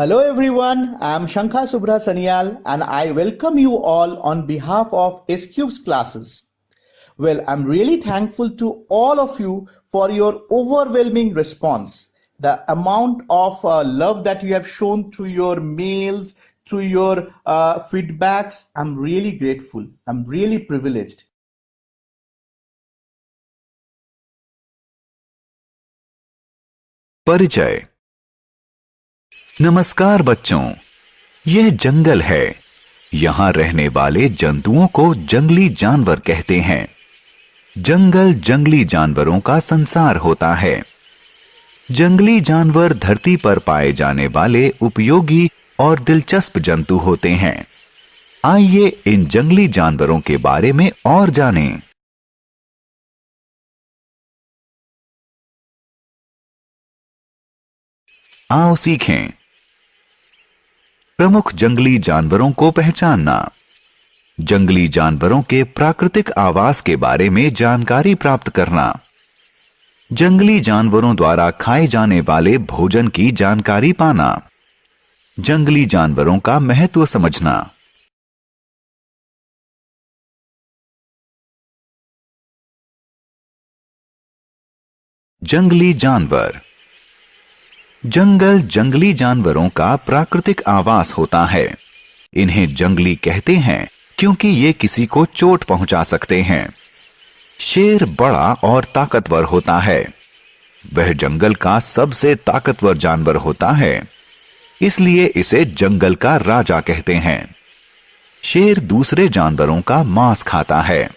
Hello everyone, I am Shankha Subra Sanyal and I welcome you all on behalf of S-Cube's classes. Well, I'm really thankful to all of you for your overwhelming response. The amount of love that you have shown through your mails, through your feedbacks, I'm really grateful. I'm really privileged. परिचय। नमस्कार बच्चों, यह जंगल है। यहाँ रहने वाले जंतुओं को जंगली जानवर कहते हैं। जंगल जंगली जानवरों का संसार होता है। जंगली जानवर धरती पर पाए जाने वाले उपयोगी और दिलचस्प जंतु होते हैं। आइए इन जंगली जानवरों के बारे में और जानें। आओ सीखें। प्रमुख जंगली जानवरों को पहचानना। जंगली जानवरों के प्राकृतिक आवास के बारे में जानकारी प्राप्त करना। जंगली जानवरों द्वारा खाए जाने वाले भोजन की जानकारी पाना। जंगली जानवरों का महत्व समझना। जंगली जानवर। जंगल जंगली जानवरों का प्राकृतिक आवास होता है। इन्हें जंगली कहते हैं क्योंकि ये किसी को चोट पहुंचा सकते हैं। शेर बड़ा और ताकतवर होता है। वह जंगल का सबसे ताकतवर जानवर होता है, इसलिए इसे जंगल का राजा कहते हैं। शेर दूसरे जानवरों का मांस खाता है।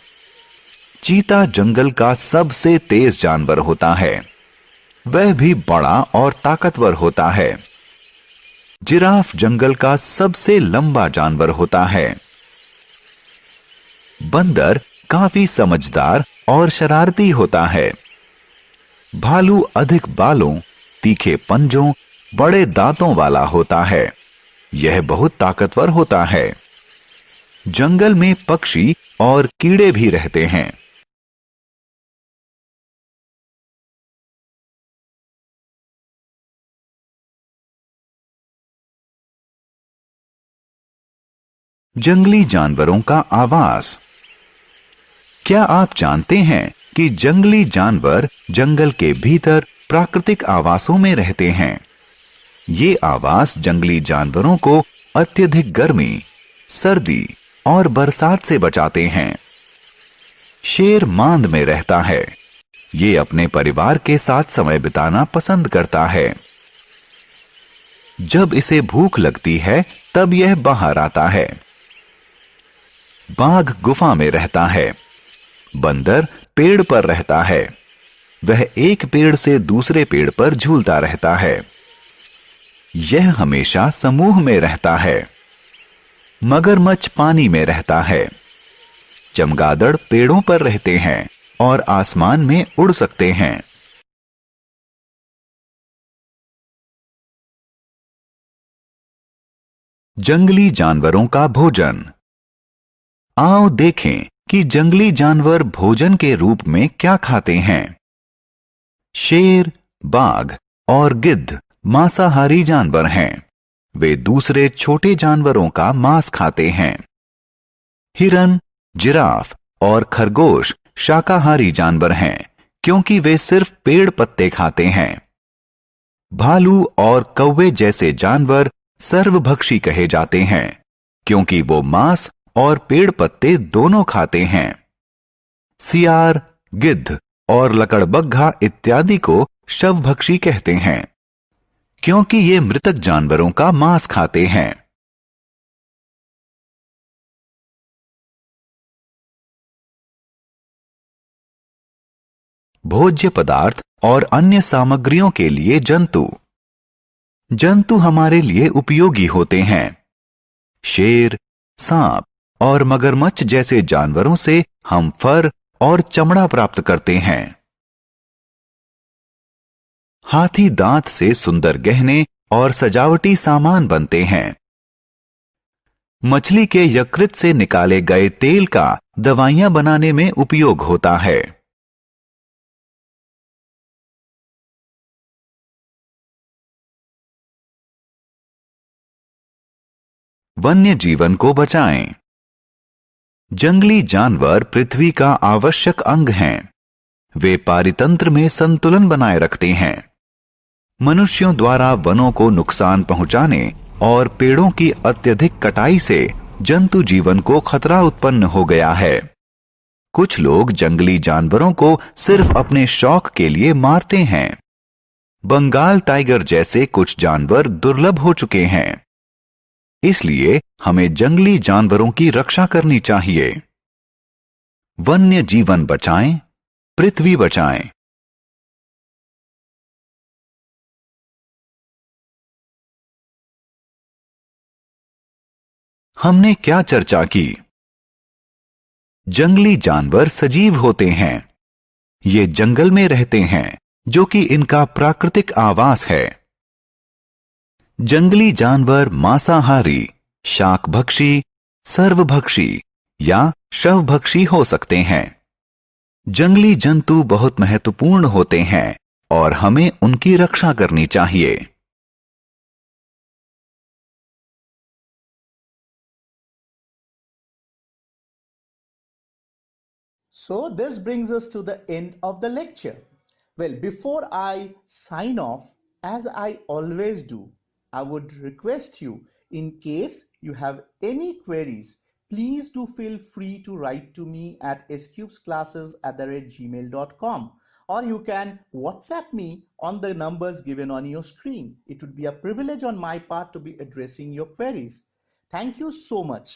चीता जंगल का सबसे तेज जानवर होता है। वह भी बड़ा और ताकतवर होता है। जिराफ जंगल का सबसे लंबा जानवर होता है। बंदर काफी समझदार और शरारती होता है। भालू अधिक बालों, तीखे पंजों, बड़े दांतों वाला होता है। यह बहुत ताकतवर होता है। जंगल में पक्षी और कीड़े भी रहते हैं। जंगली जानवरों का आवास। क्या आप जानते हैं कि जंगली जानवर जंगल के भीतर प्राकृतिक आवासों में रहते हैं? ये आवास जंगली जानवरों को अत्यधिक गर्मी, सर्दी और बरसात से बचाते हैं। शेर मांद में रहता है। ये अपने परिवार के साथ समय बिताना पसंद करता है। जब इसे भूख लगती है तब यह बाहर आता है। बाघ गुफा में रहता है। बंदर पेड़ पर रहता है। वह एक पेड़ से दूसरे पेड़ पर झूलता रहता है। यह हमेशा समूह में रहता है। मगरमच्छ पानी में रहता है। चमगादड़ पेड़ों पर रहते हैं और आसमान में उड़ सकते हैं। जंगली जानवरों का भोजन। आओ देखें कि जंगली जानवर भोजन के रूप में क्या खाते हैं। शेर, बाघ और गिद्ध मांसाहारी जानवर हैं। वे दूसरे छोटे जानवरों का मांस खाते हैं। हिरन, जिराफ और खरगोश शाकाहारी जानवर हैं क्योंकि वे सिर्फ पेड़ पत्ते खाते हैं। भालू और कौवे जैसे जानवर सर्वभक्षी कहे जाते हैं क्योंकि वो मांस और पेड़ पत्ते दोनों खाते हैं। सियार, गिद्ध और लकड़बग्घा इत्यादि को शवभक्षी कहते हैं क्योंकि ये मृतक जानवरों का मांस खाते हैं। भोज्य पदार्थ और अन्य सामग्रियों के लिए जंतु। जंतु हमारे लिए उपयोगी होते हैं। शेर, सांप और मगरमच्छ जैसे जानवरों से हम फर और चमड़ा प्राप्त करते हैं। हाथी दांत से सुंदर गहने और सजावटी सामान बनते हैं। मछली के यकृत से निकाले गए तेल का दवाइयां बनाने में उपयोग होता है। वन्य जीवन को बचाएं। जंगली जानवर पृथ्वी का आवश्यक अंग हैं। वे पारितंत्र में संतुलन बनाए रखते हैं। मनुष्यों द्वारा वनों को नुकसान पहुंचाने और पेड़ों की अत्यधिक कटाई से जंतु जीवन को खतरा उत्पन्न हो गया है। कुछ लोग जंगली जानवरों को सिर्फ अपने शौक के लिए मारते हैं। बंगाल टाइगर जैसे कुछ जानवर दुर्लभ हो चुके हैं। इसलिए हमें जंगली जानवरों की रक्षा करनी चाहिए। वन्य जीवन बचाएं, पृथ्वी बचाएं। हमने क्या चर्चा की? जंगली जानवर सजीव होते हैं। ये जंगल में रहते हैं, जो कि इनका प्राकृतिक आवास है। जंगली जानवर मांसाहारी, शाकभक्षी, सर्वभक्षी या शवभक्षी हो सकते हैं। जंगली जंतु बहुत महत्वपूर्ण होते हैं और हमें उनकी रक्षा करनी चाहिए। So this brings us to the end of the lecture. Well, before I sign off, as I always do, I would request you, in case you have any queries, please do feel free to write to me at scubesclasses@gmail.com, or you can WhatsApp me on the numbers given on your screen. It would be a privilege on my part to be addressing your queries. Thank you so much.